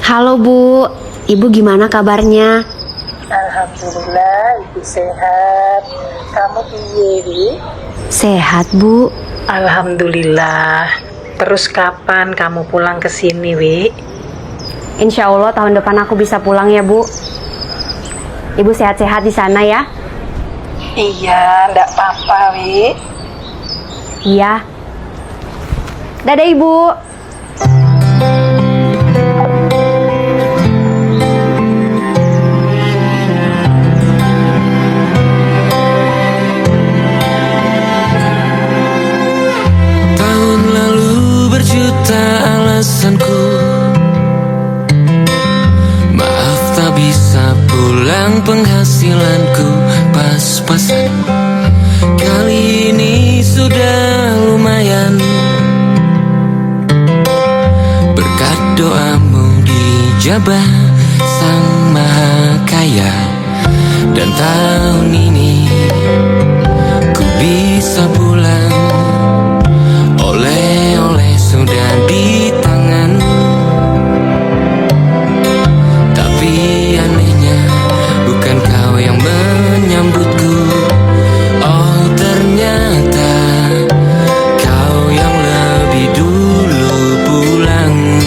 Halo Bu, Ibu gimana kabarnya? Alhamdulillah, ibu sehat. Kamu piye, Wi? Sehat Bu. Alhamdulillah. Terus kapan kamu pulang ke sini, Wi? Insya Allah tahun depan aku bisa pulang ya Bu. Ibu sehat-sehat di sana ya? Iya, ndak apa-apa, Wi. Iya. Dadah Ibu. Tahun lalu berjuta alasanku, maaf tak bisa pulang, penghasilanku pas-pasan. Kali ini sudah lumayan, berkat doamu dijabah Sang Maha Kaya. Dan tahun ini ku bisa pulang, oleh-oleh sudah di tangan. Tapi anehnya bukan kau yang menyambutku. Oh ternyata kau yang lebih dulu pulang.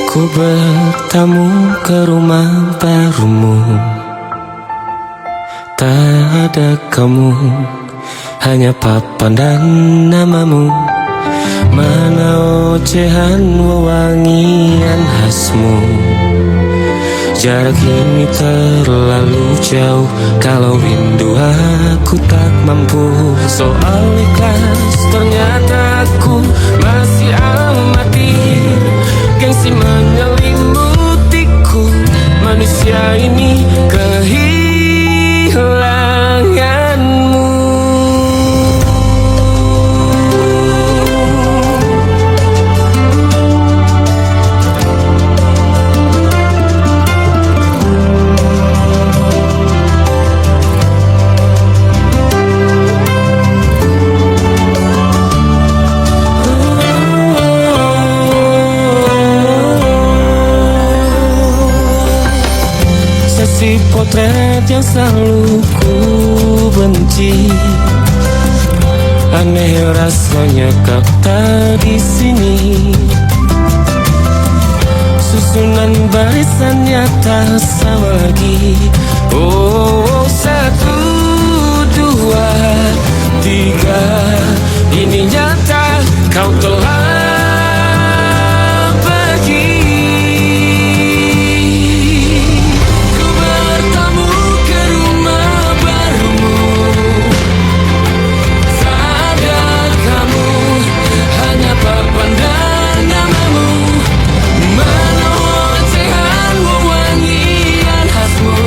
Ku bertamu ke rumah barumu, tak ada kamu, hanya papan dan namamu. Mana ocehan wewangian khasmu. Jarak ini terlalu jauh, kalau rindu aku tak mampu. Soal ikhlas ternyata aku masih amati, gengsi menyelimutiku. Manusia ini kehilanganmu. Sesi potret yang selalu ku benci, aneh rasanya kau tak di sini. Susunan barisannya tak sama lagi. Oh, 1, 2, 3, ini nyata kau telah pergi. Ku bertamu ke rumah barumu, tak ada kamu, hanya papan dan namamu. Mana ocehan wewangian khasmu.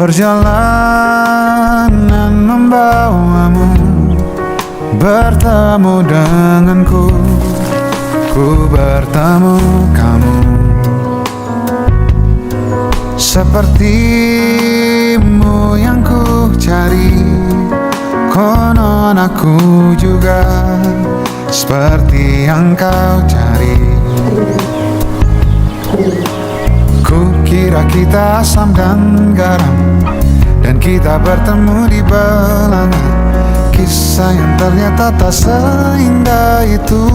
Perjalanan membawamu bertemu denganku, ku bertemu kamu. Sepertimu yang ku cari, konon aku juga seperti yang kau cari. Ku kira kita asam dan garam, dan kita bertemu di belanga. Kisah yang ternyata tak seindah itu.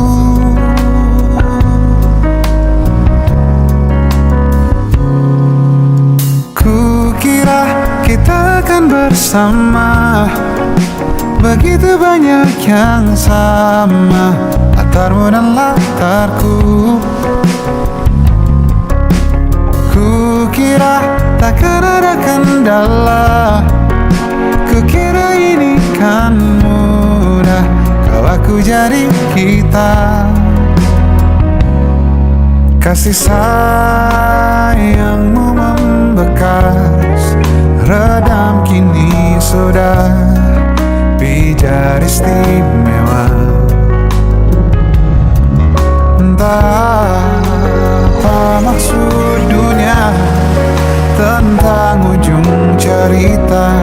Ku kira kita akan bersama, begitu banyak yang sama, latarmu dan latarku. Ku kira takkan ada kendala, ku kira ini kan mudah, kau aku jadi kita. Kasih sayangmu membekas, redam kini sudah pijar istimewa. Entah apa maksud dunia tentang ujung cerita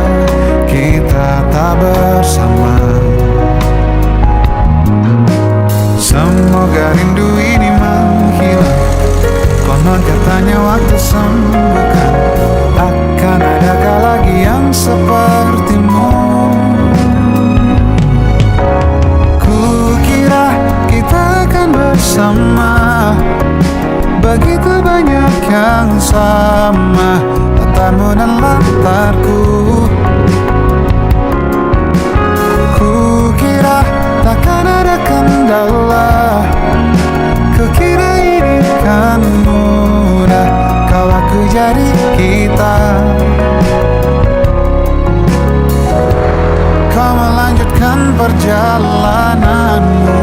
kita tak bersama. Semoga rindu ini menghilang, konon katanya waktu sembuhkan. Akan adakah lagi yang sepertimu? Ku kira kita akan bersama, begitu banyak yang sama, latarmu dan latarku. Ku kira takkan ada kendala, ku kira ini kan mudah, kau aku jadi kita. Kau melanjutkan perjalananmu,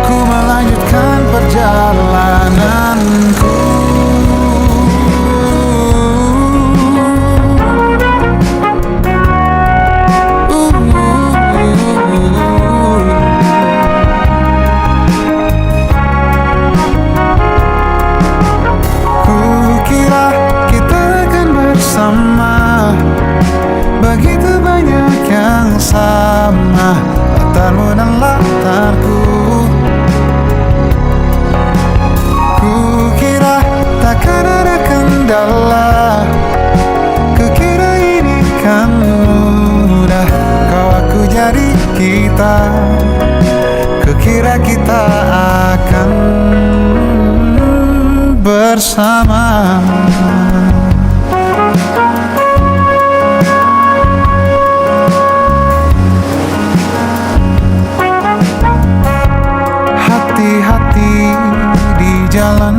ku melanjutkan perjalananku. Ku kira kita akan bersama, begitu banyak yang sama, latarmu dan latarku. Ku kira takkan ada kendala, ku kira ini kan mudah, kau aku jadi kita. Ku kira kita akan bersama. Hati-hati di jalan,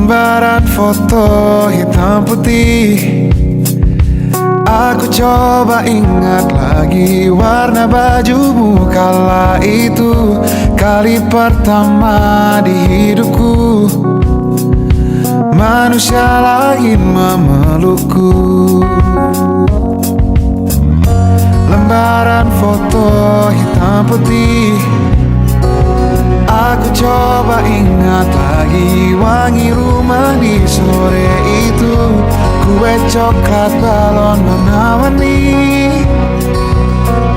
Lembaran foto hitam putih, aku coba ingat lagi warna bajumu kala itu. Kali pertama di hidupku manusia lain memelukku. Lembaran foto hitam putih, aku coba ingat lagi wangi rumah di sore itu. Kue coklat, balon warna-warni,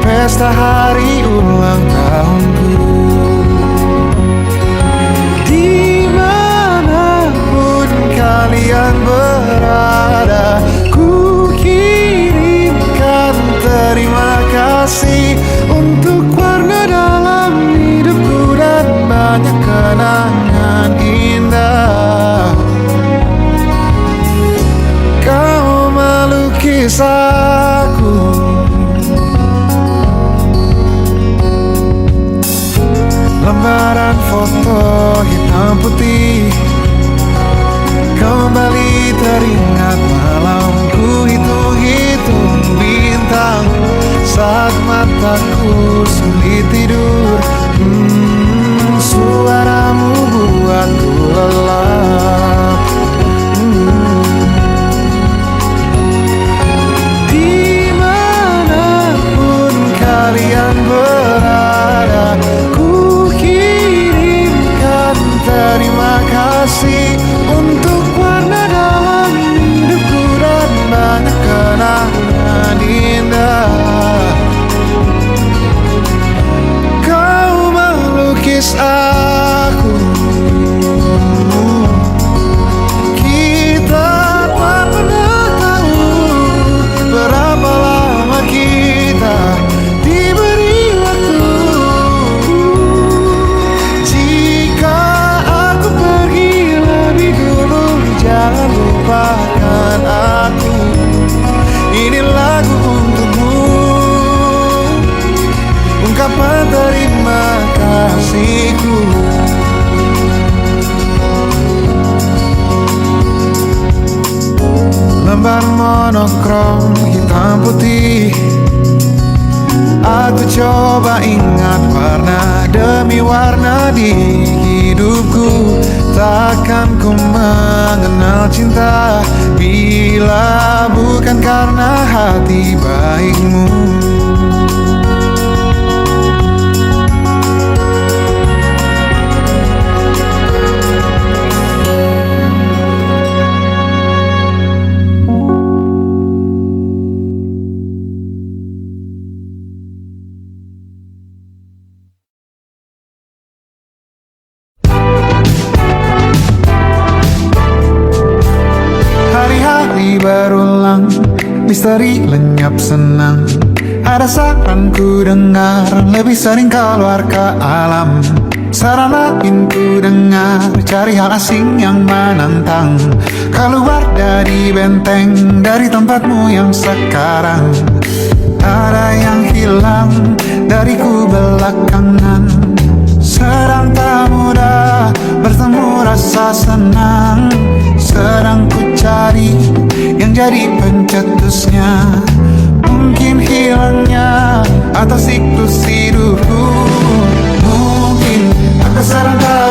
pesta hari ulang tahunku. Dimanapun kalian berada, ku kirimkan terima kasih untuk warna dalam hidupku dan banyak kenangan indah. Kau melukis aku, lembaran foto hitam putih, kembali teringat malamku hitung-hitung bintang saat mataku sulit tidur. Suaramu buatku lelap. Dimanapun kalian berada, ku kirimkan terima kasih untuk warna dalam hidupku dan banyak kenangan indah. Kau melukis aku, kita tak pernah tahu berapa lama kita diberi waktu. Jika aku pergi lebih dulu, jangan lupakan aku. Ini lagu untukmu, ungkapan terima kasihku. Lembar monokrom hitam putih, aku coba ingat warna demi warna di hidupku. Takkan ku mengenal cinta bila bukan karena hati baikmu. Berulang, misteri lenyap senang. Ada saran ku dengar, lebih sering keluar ke alam. Saran lain ku dengar, cari hal asing yang menantang. Keluar dari benteng, dari tempatmu yang sekarang. Ada yang hilang dariku belakangan. Sedang tak mudah bertemu rasa senang. Sedang ku cari yang jadi pencetusnya. Mungkin hilangnya atau siklus hidupku. Mungkin aku sedang tak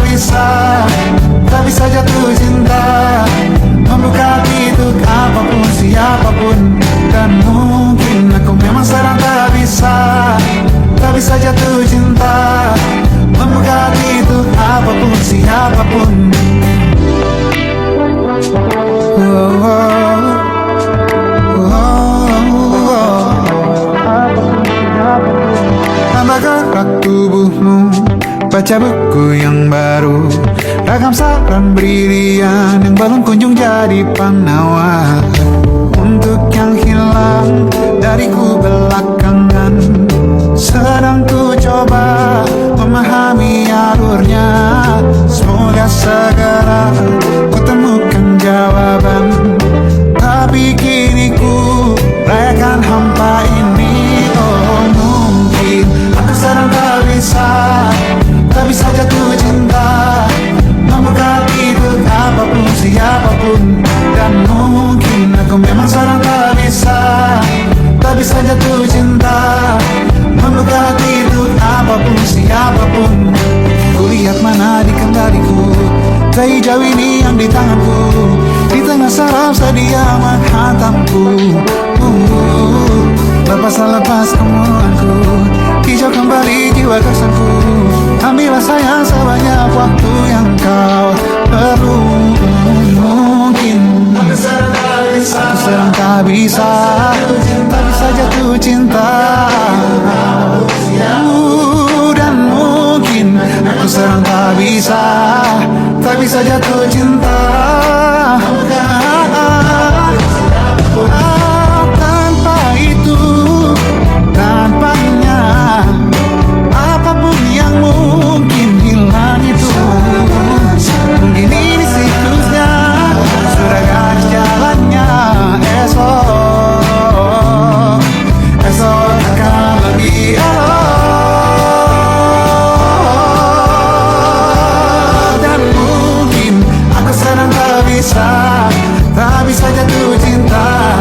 bisa jatuh cinta, membuka pintu apapun siapapun. Dan mungkin aku memang sedang tak bisa jatuh cinta, membuka pintu apapun siapapun. Tambah gerak tubuhmu, baca buku yang baru, ragam saran brilian yang belum kunjung jadi penawar. Untuk yang hilang dariku belakangan, sedang ku coba memahami alurnya. Semoga segera ku temukan jawaban. Tapi kini ku rayakan hampa ini. Oh mungkin aku sedang tak bisa jatuh cinta, membuka pintu apapun sih kau ini yang di tanganku, di tengah saraf dia menghantamku. Lepas kemuanku, hijau kembali jiwa kesanku. Ambillah sayang sebanyak waktu yang kau perlu. Mungkin aku sedang tak bisa jatuh cinta. Dan mungkin aku sedang tak bisa jatuh cinta. Tanpa itu, tanpanya, apapun yang mungkin hilang itu. Mungkin ini siklusnya, sudah garis jalannya. Esok akan lebih elok. Dan mungkin aku sedang tak bisa jatuh cinta,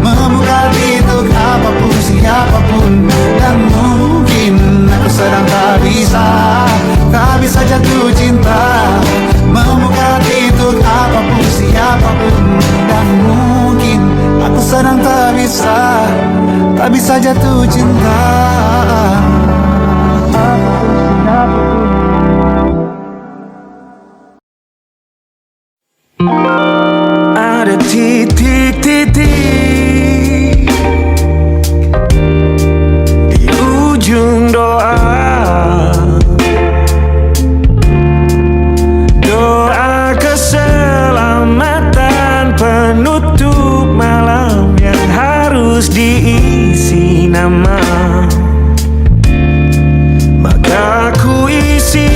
membuka pintu apapun siapapun. Dan mungkin aku sedang tak bisa jatuh cinta, membuka pintu apapun siapapun. Dan mungkin aku sedang tak bisa jatuh cinta. Ada titik-titik di ujung doa, doa keselamatan penutup malam yang harus diisi nama. Maka ku isi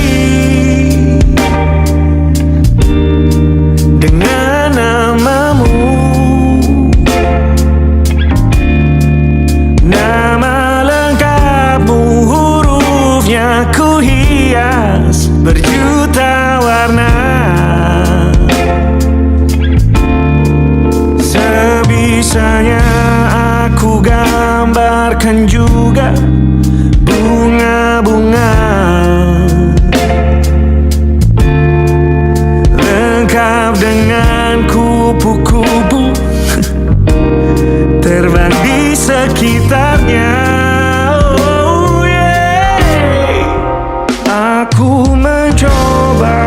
dengan namamu, nama lengkapmu, hurufnya ku hias berjuta warna. Sebisanya aku gambarkan juga bunga-bunga lengkap dengan kupu-kupu terbang di sekitarnya. Oh yeah. Aku mencoba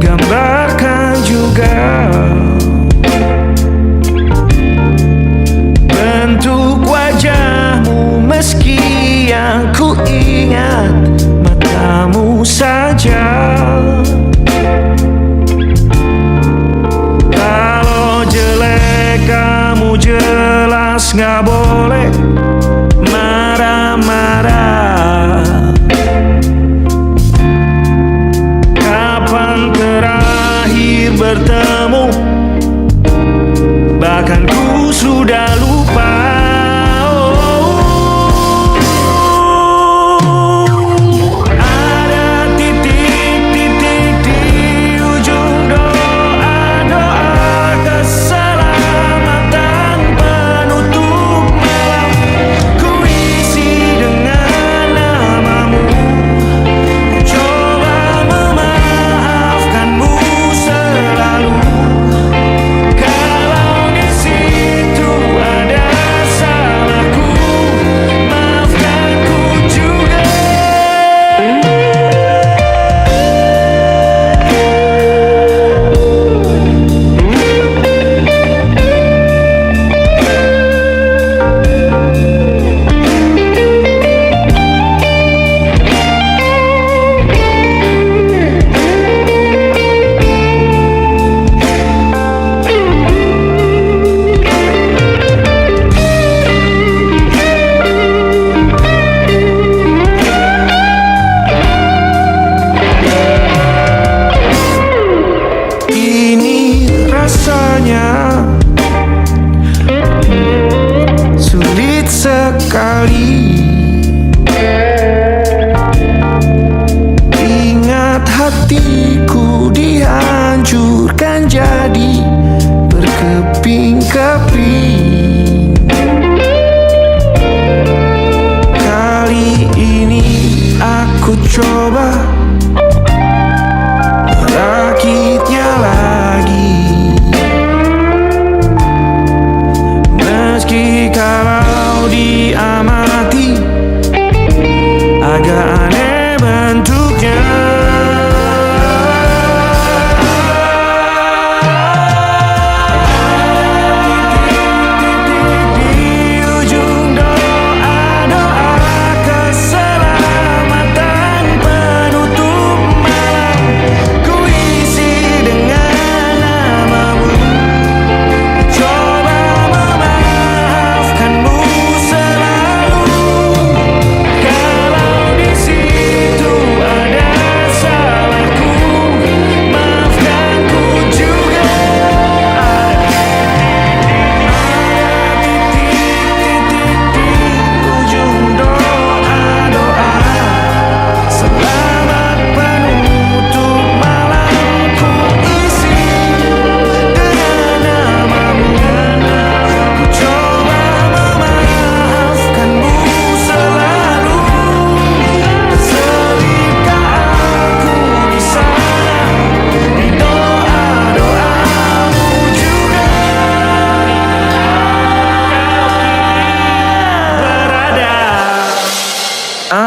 gambarkan juga bentuk wajahmu, meski yang ku ingat matamu saja. Kalau jelek kamu jelas gak boleh marah-marah. Kapan terakhir bertemu, bahkan ku sudah lupa. Ada titik-titik di ujung doa, doa keselamatan penutup malam. Ku isi dengan namamu, coba memaafkanmu selalu. Kalau di situ ada salahku, maafkanku juga. Ini rasanya sulit sekali. Ingat hatiku dihancurkan jadi berkeping-keping. Kali ini aku coba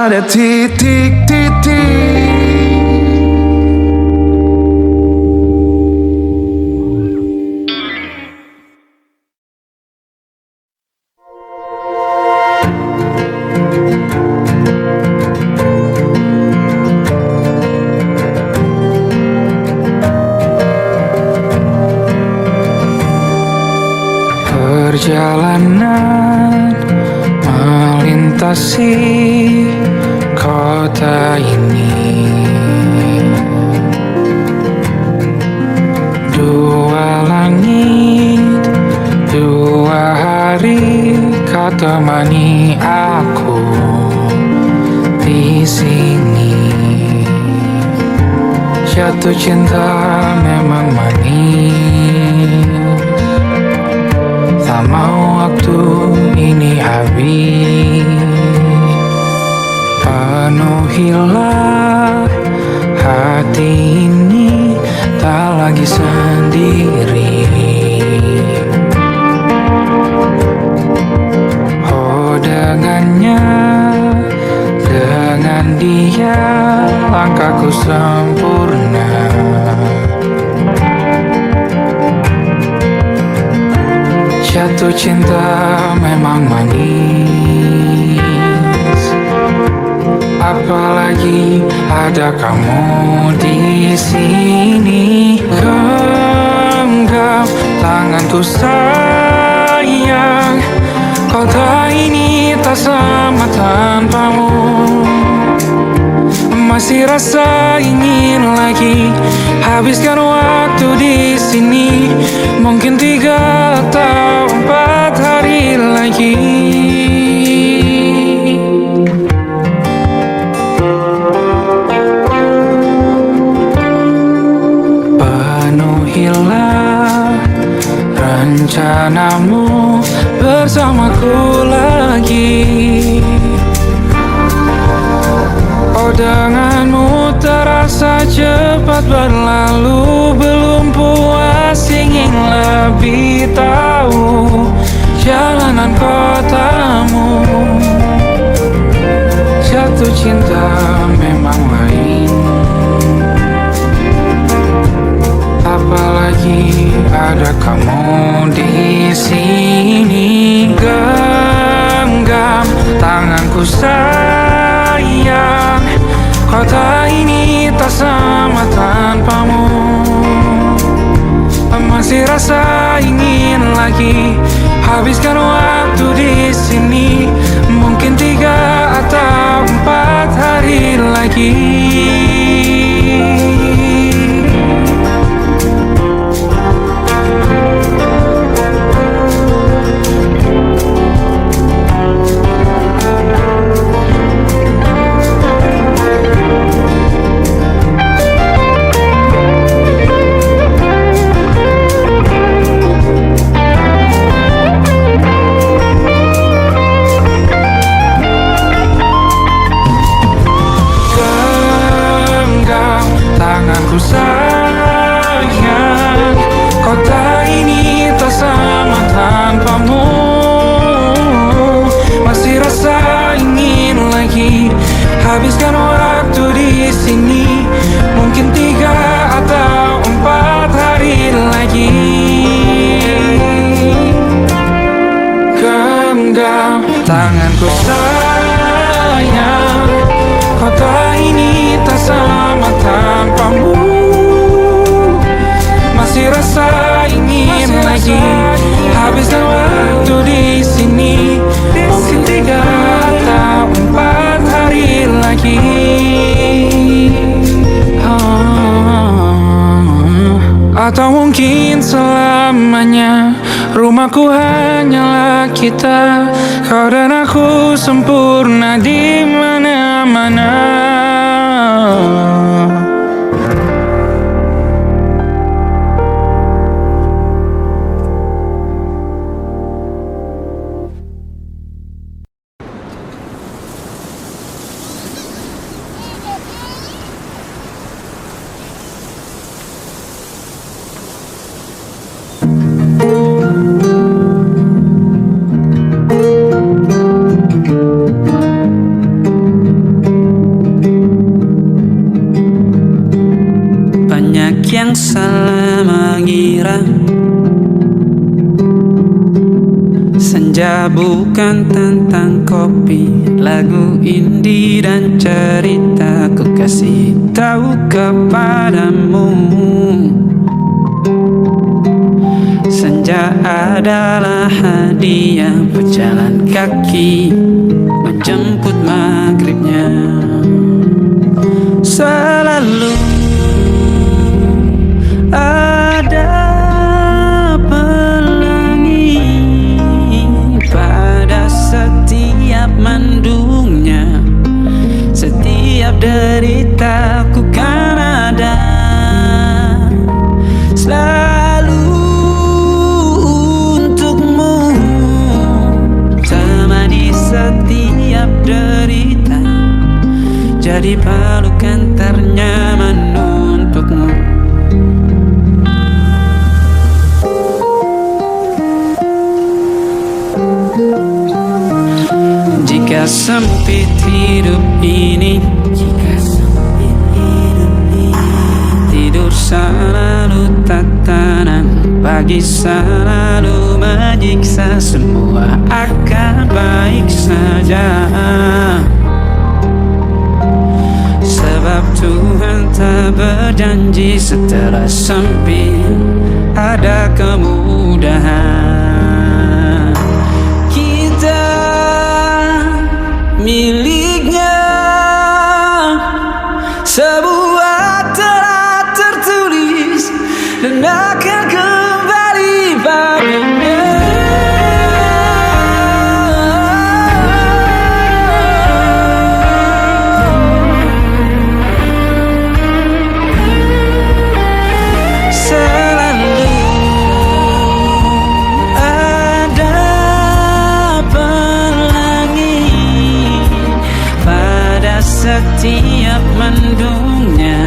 pada titik-titik. Perjalanan melintasi kota ini, dua langit, dua hari kau temani aku di sini. Jatuh cinta memang manis, tak mau waktu ini habis. Penuhilah hati ini, tak lagi sendiri. Oh dengannya, dengan dia langkahku sempurna. Jatuh cinta memang manis, apalagi ada kamu di sini. Genggam tanganku sayang, kota ini tak sama tanpamu. Masih rasa ingin lagi habiskan waktu di sini. Mungkin 3 atau 4 hari lagi. Penuhilah rencanamu bersamaku lagi. Oh denganmu terasa cepat berlalu, belum puas ingin lebih tahu jalanan kotamu. Jatuh cinta memang lain, apalagi ada kamu di sini. Genggam tanganku sayang, kota ini tak sama tanpamu. Masih rasa ingin lagi habiskan waktu di sini. Mungkin 3 atau 4 hari lagi. Tanganku sayang, kota ini tak sama tanpamu. Masih rasa ingin lagi habiskan waktu di sini. Mungkin 3 atau 4 hari lagi. Genggam tanganku sayang, kota ini tak sama tanpamu. Masih rasa ingin lagi habiskan waktu di sini. Mungkin 3 atau 4 hari lagi. Atau mungkin selamanya. Rumahku hanyalah kita, kau dan aku sempurna di mana-mana. Senja bukan tentang kopi, lagu indie dan cerita ku kasih tahu kepadamu. Senja adalah hadiah pejalan kaki menjemput maghribnya. Selalu ada pelangi pada setiap mendungnya. Setiap deritaku kan ada selalu untukmu. Temani setiap derita, jadi pelukan ternyaman untukmu. Jika sempit hidup ini, tidur selalu tak tenang, pagi selalu menyiksa, semua akan baik saja. Sebab Tuhan tak berjanji setelah sempit ada kemudahan. Kita miliknya, sebuah telah tertulis dan akan kembali padanya. Selalu ada pelangi pada setiap mendungnya.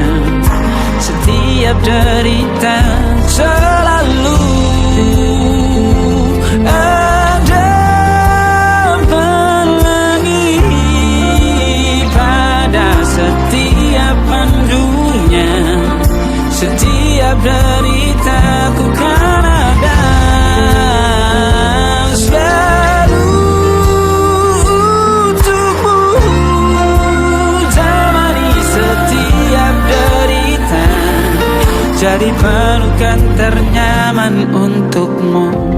Setiap derita selalu ada pelangi pada setiap mendungnya. Setiap deritaku kan ada selalu untukmu. Temani setiap derita, jadi pelukan ternyaman untukmu.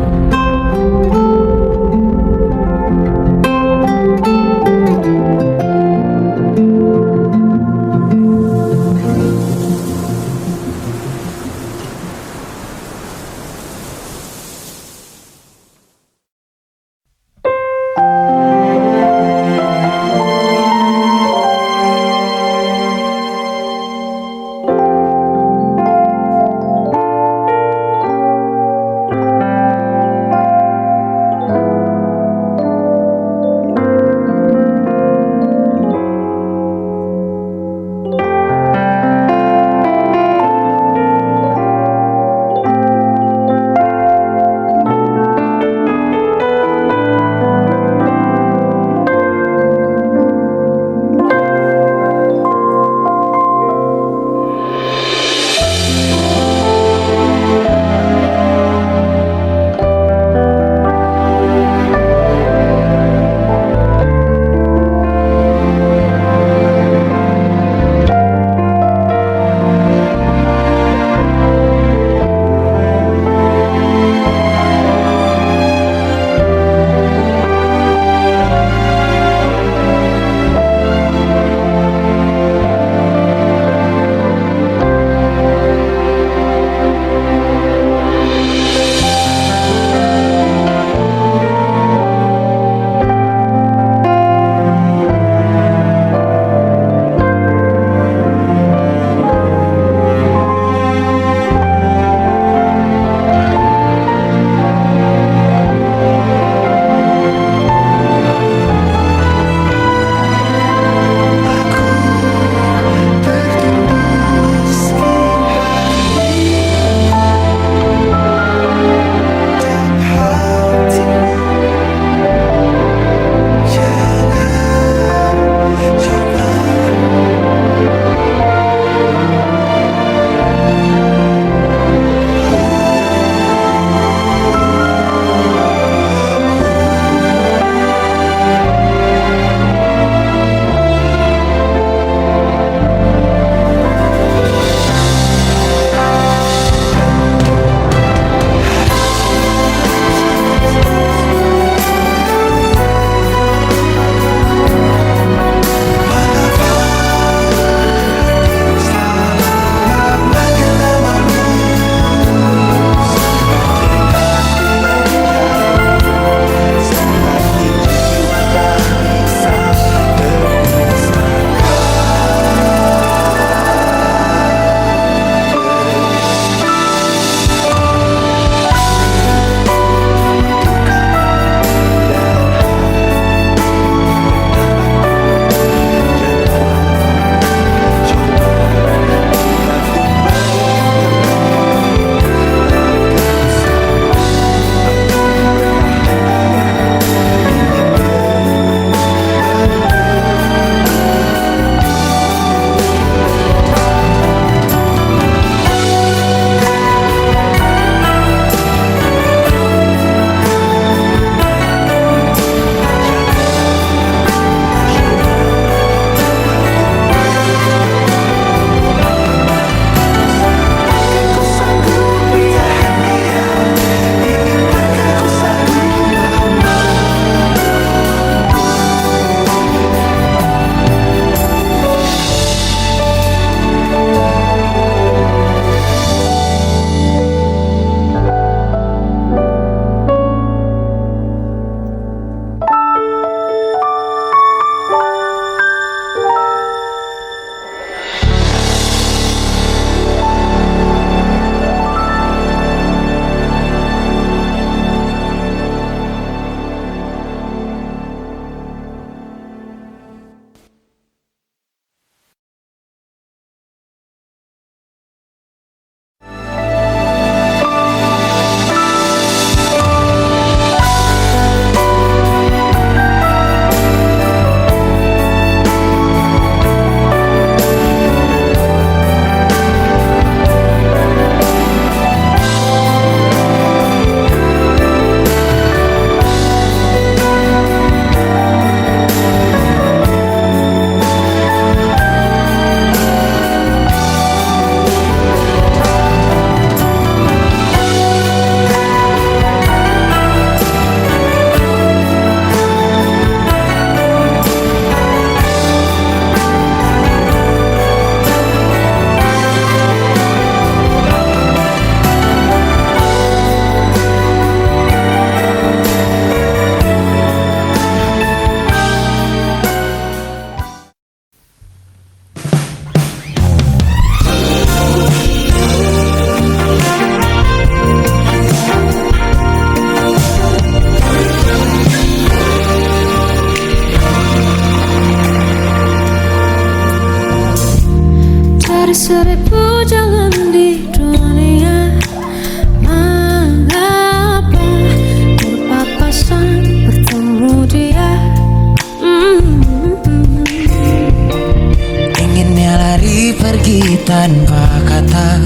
tanpa kata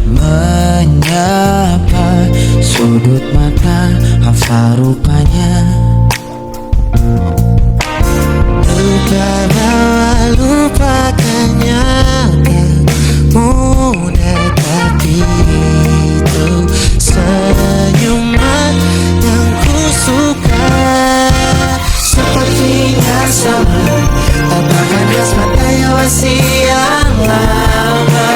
menyapa sudut mata hafal rupanya. Lupa bahwa lupakannya tak mudah, tapi itu senyuman yang ku suka. Sepertinya sama, tapakan khas matanya masih yang lama.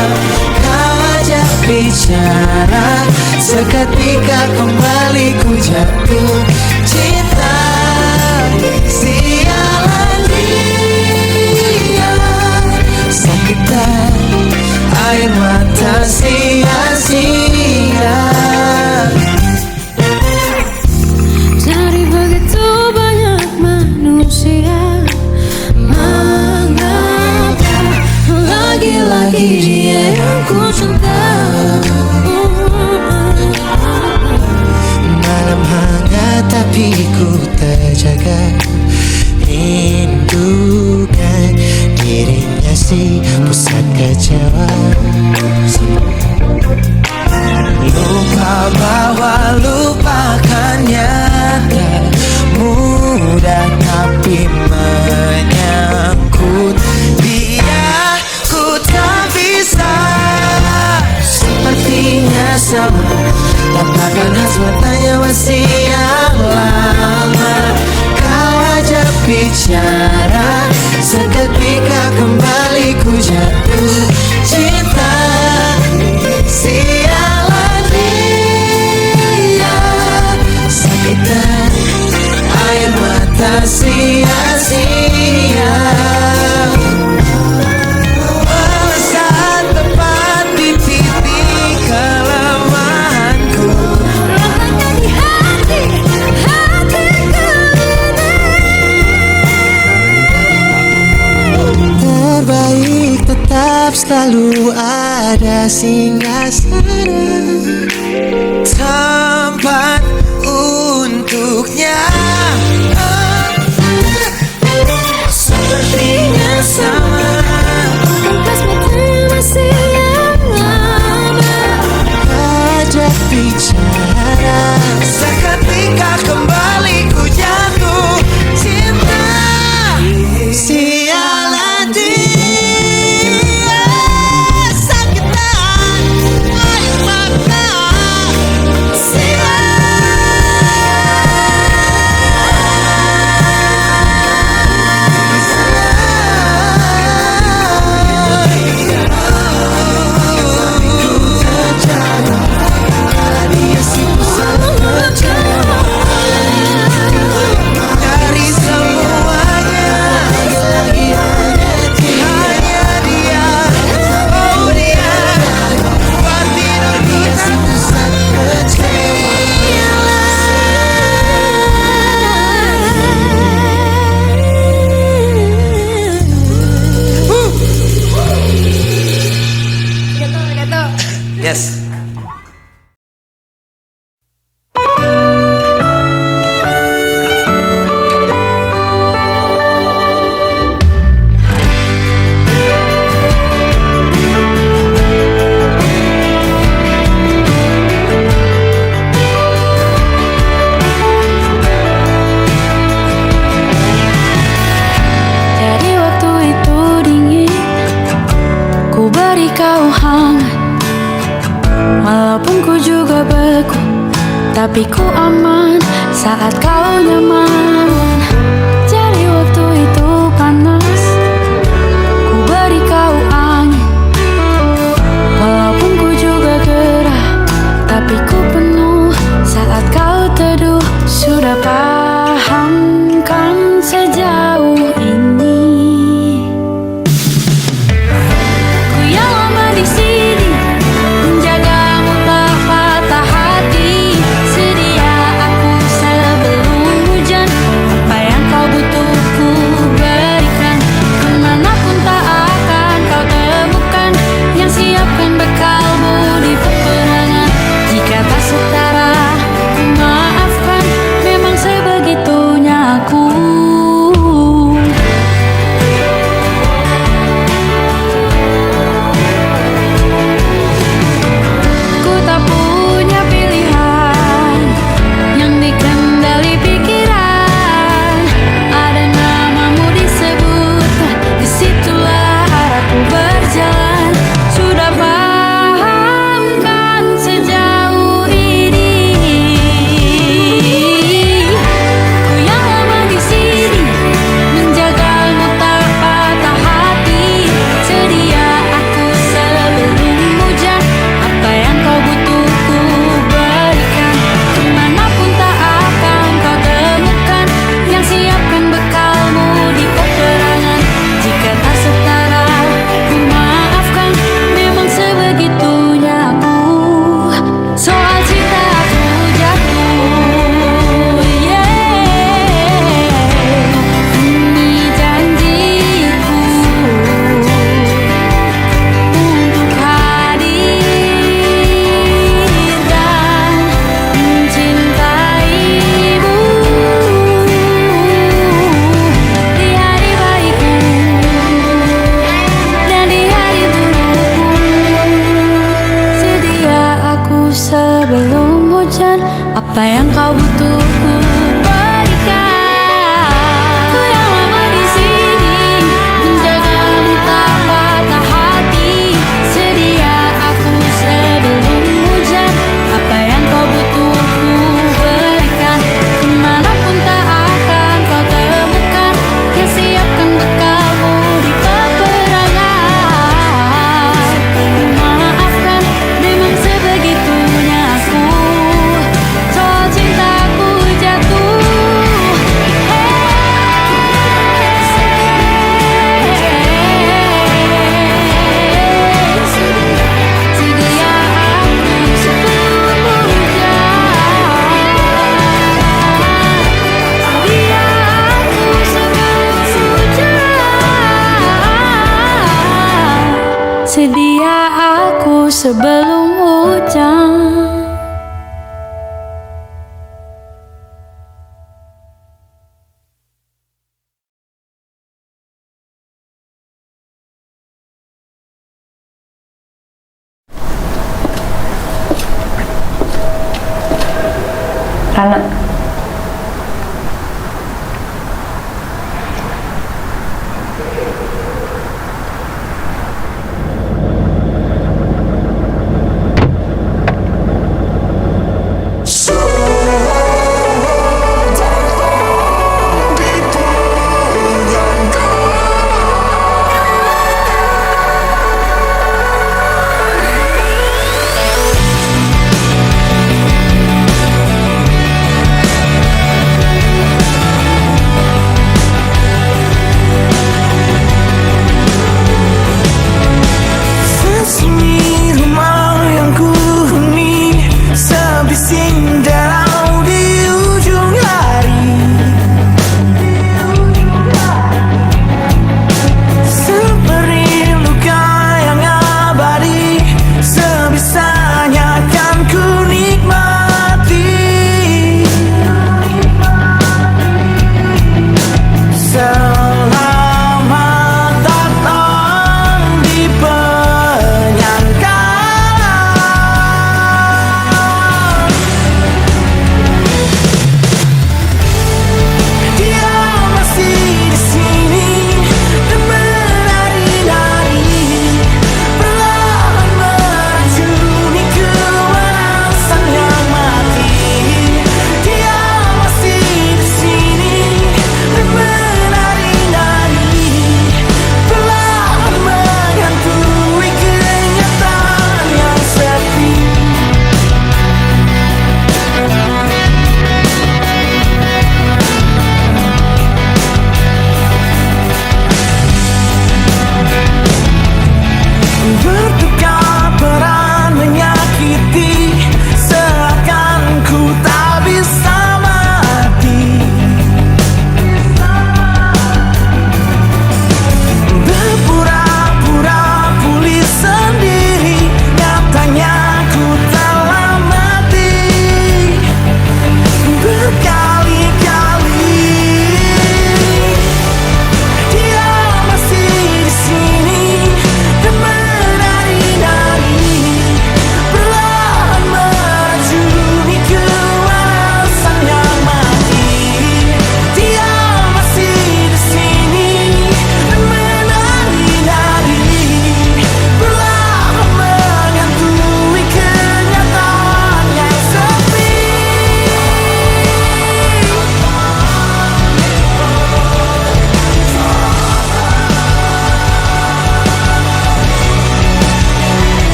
Kau ajak bicara, seketika kembali ku jatuh cinta. Sialan dia, sakitan air mata sia-sia. Dari begitu banyak manusia, mengapa lagi-lagi dia yang ku cinta? Malam hangat tapi ku terjaga, rindukan dirinya si pusat kecewa. Lupa bahwa lupakannya tak mudah, tapi menyangkut dia ku tak bisa. Sepertinya sama, tapakan khas matanya masih yang lama. Kau ajak bicara, seketika kembali ku jatuh cinta. Sialan dia, sakitan air mata sia-sia. Saat tepat di titik kelemahanku, Rasanya di hatiku ini. terbaik tetap selalu ada singgahsana, tempat untuknya. Sepertinya sama, Bekas matanya masih yang lama. ajak bicara, seketika kembali ku jatuh cinta. Sialan dia, sakitan air mata dari semuanya. Hanya dia, oh dia, buat tidur kita pusat Yes. Jadi waktu itu dingin, ku beri kau hangat. Walaupun ku juga beku, tapi ku aman saat kau nyaman. Jadi waktu itu panas, ku beri kau angin. Walaupun ku juga gerah, tapi ku penuh saat kau teduh. Sudah paham kan sejauh ini? Ku yang lama di sini, menjagamu tak patah hati. Sedia aku sebelum hujan sebelum hujan. Apa yang kau butuh ku berikan. Ku yang lama di sini menjagamu tak patah hati. Sedia aku sebelum hujan. Apa yang kau butuh ku berikan. Kemanapun tak akan kau temukan. Yang siapkan bekalmu di peperangan. Maafkan, memang sebegitunya aku. Soal cintaku jatuh. Sedia aku sebelum hujan. Sedia aku sebelum hujan. Sedia aku sebelum hujan. Rana,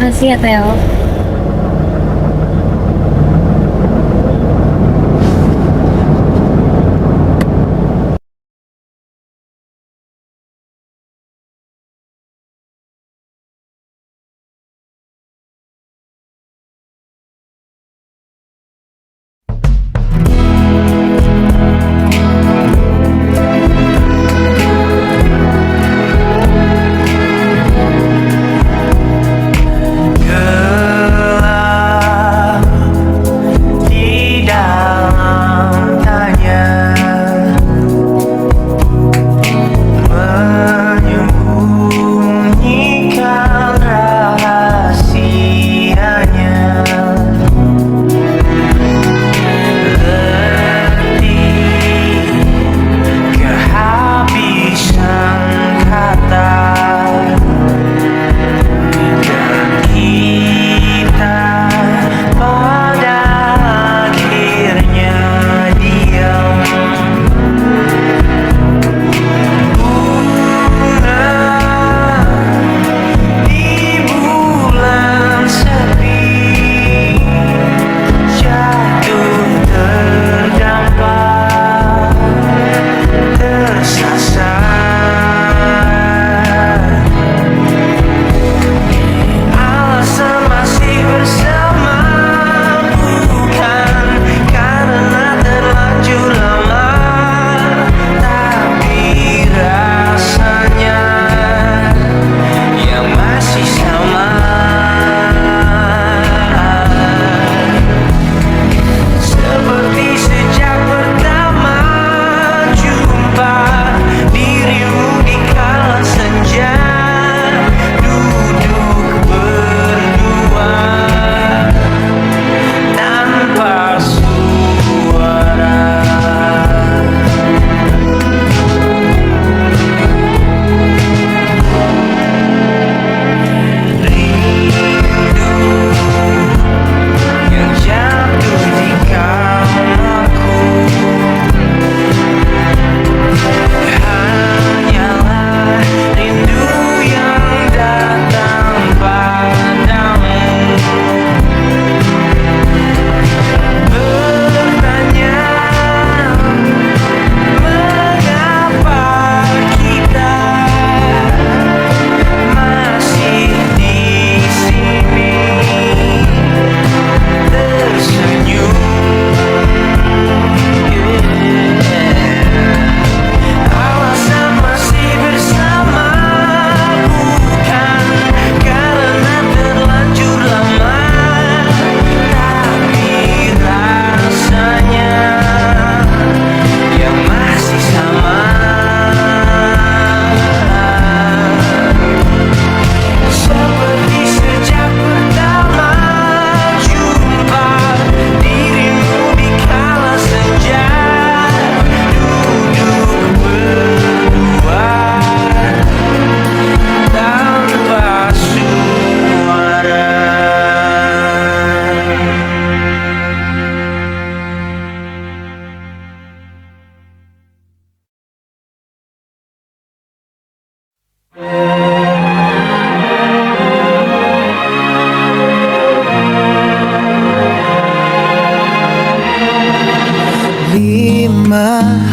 Makasih ya, Theo.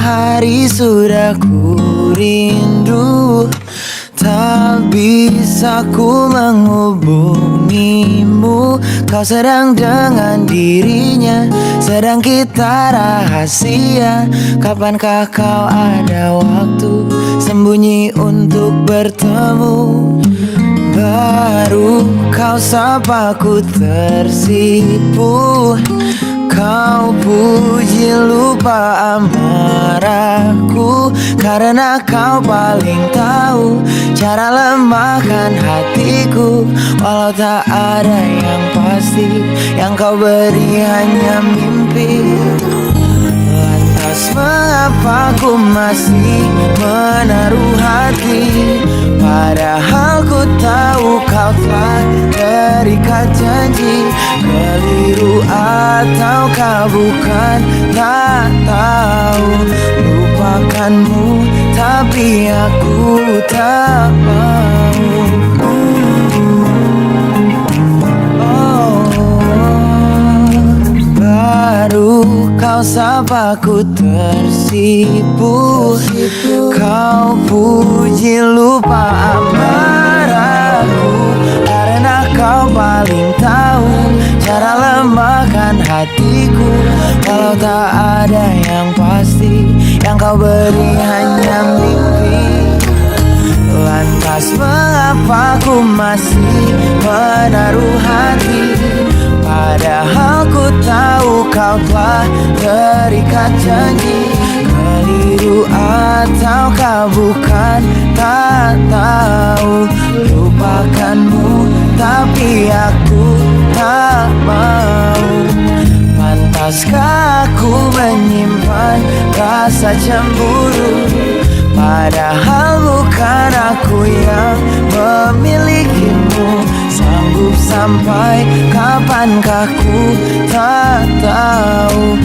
Hari sudah ku rindu, tak bisa ku menghubungimu. Kau sedang dengan dirinya, sedang kita rahasia. Kapankah kau ada waktu sembunyi untuk bertemu? Baru kau sapa ku tersipu. Kau puji lupa amarahku, karena kau paling tahu cara lemahkan hatiku. Walau tak ada yang pasti, yang kau beri hanya mimpi. Lantas mengapa ku masih menaruh hati, padahal ku tahu kau telah terikat janji. Keliru ataukah bukan, tak tahu. Lupakanmu tapi aku tak mau. kau sapaku tersipu. Kau puji lupa amarahku, karena kau paling tahu cara lemahkan hatiku. Walau tak ada yang pasti, yang kau beri hanya mimpi. Lantas mengapa ku masih menaruh hati, padahal ku tahu kau telah terikat janji. Keliru ataukah bukan, tak tahu. Lupakanmu tapi aku tak mau. Pantaskah aku menyimpan rasa cemburu, padahal bukan aku yang memilikimu. Sanggup sampai kapankah ku tak tahu.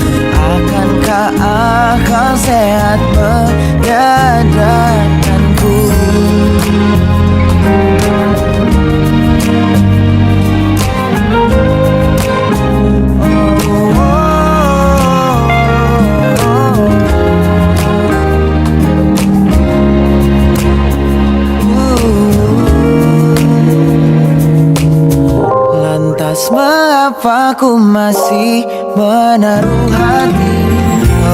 Akankah akal sehat menyadarkanku? Mengapa ku masih menaruh hati?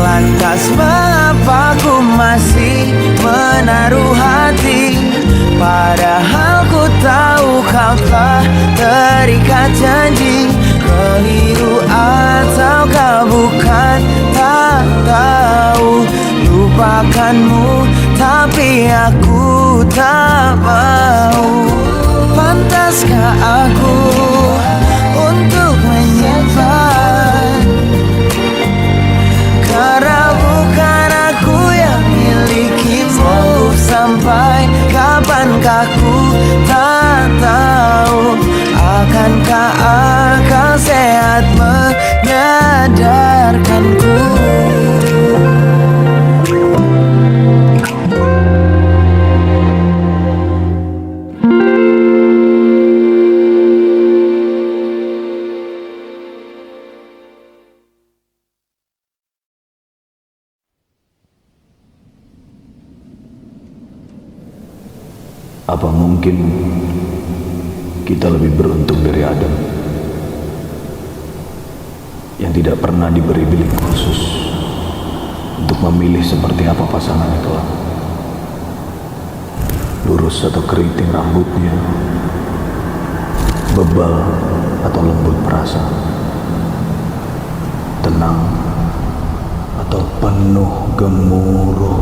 Lantas mengapa ku masih menaruh hati? Padahal ku tahu kau telah terikat janji. Keliru ataukah bukan, tak tahu. Lupakanmu tapi aku tak mau. Pantaskah aku untuk menyimpan, karena bukan aku yang milikimu. Sampai kapankah ku tak tahu. Akankah akal sehat menyadarkanku? Apa mungkin kita lebih beruntung dari Adam yang tidak pernah diberi bilik khusus untuk memilih seperti apa pasangannya kelak? Lurus atau keriting rambutnya, bebal atau lembut perasa, tenang atau penuh gemuruh.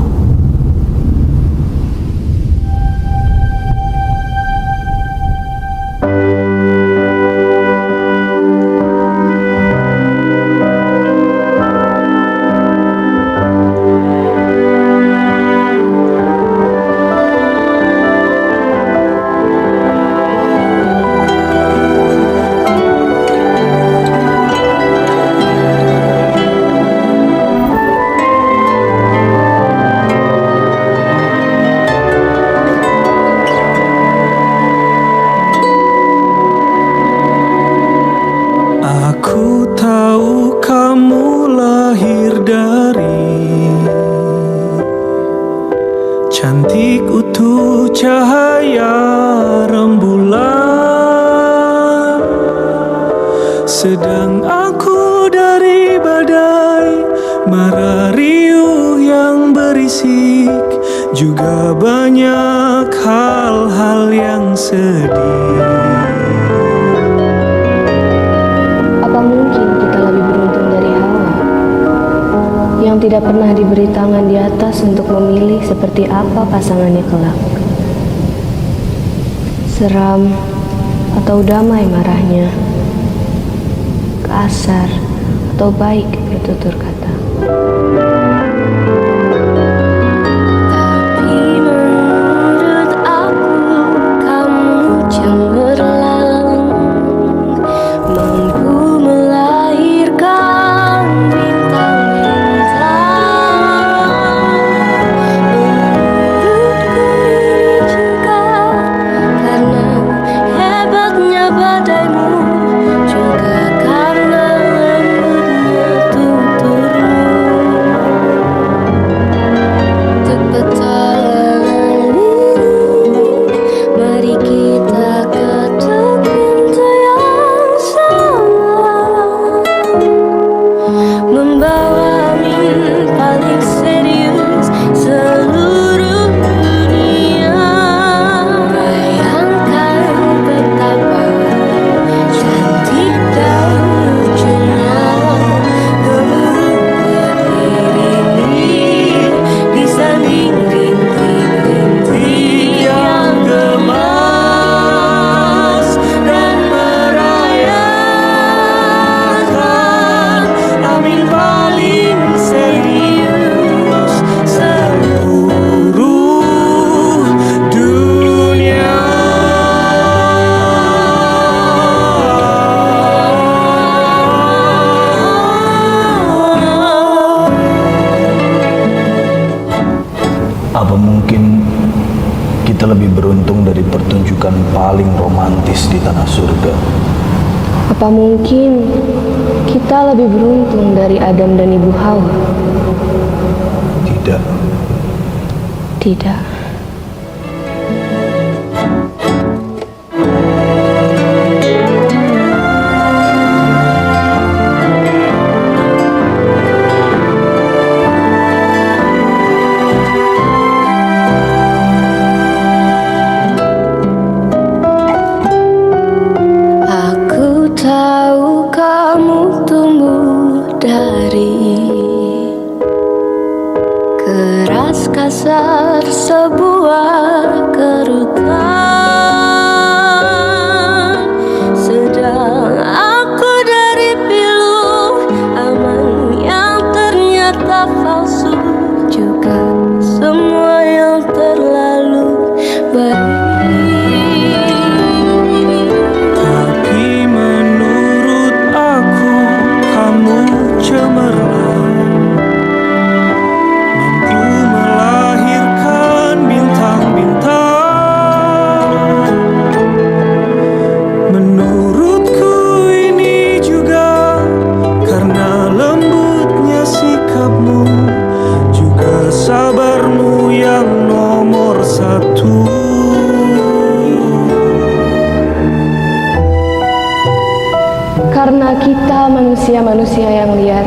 Cantik utuh cahaya rembulan, sedang aku dari badai mara riuh yang berisik. Juga banyak hal-hal yang sedih. Apa mungkin kita lebih beruntung dari Hawa yang tidak pernah diberi tangan di atas untuk memilih seperti apa pasangannya kelak? Seram atau damai marahnya, kasar atau baik bertutur kata. Tapi menurut aku kamu cemerlang, mampu melahirkan bintang-bintang. Menurutku ini juga karena hebatnya badaimu, juga karena lembutnya tutur Apa mungkin kita lebih beruntung dari pertunjukan paling romantis di tanah surga? Apa mungkin kita lebih beruntung dari Adam dan Ibu Hawa? Tidak. Tidak. Aku tahu kamu tumbuh dari keras kasar sebuah kerutan, sedang aku dari pilu aman yang ternyata palsu, juga semua yang terlalu baik. Tapi menurut aku kamu cemerlang, mampu melahirkan bintang-bintang. Menurutku ini juga karena lembutnya sikapmu, juga sabarmu yang nomor satu. Karena kita manusia-manusia yang liar,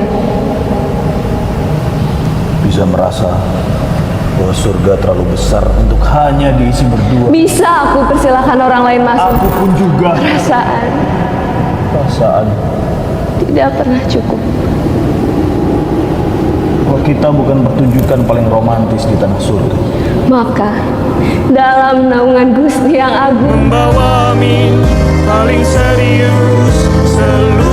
Bisa merasa bahwa surga terlalu besar untuk hanya diisi berdua. bisa aku persilahkan orang lain masuk. Aku pun juga. Perasaan tidak pernah cukup. Kalau kita bukan pertunjukan paling romantis di tanah surga, Maka dalam naungan Gusti yang agung, Membawa paling serius seluruh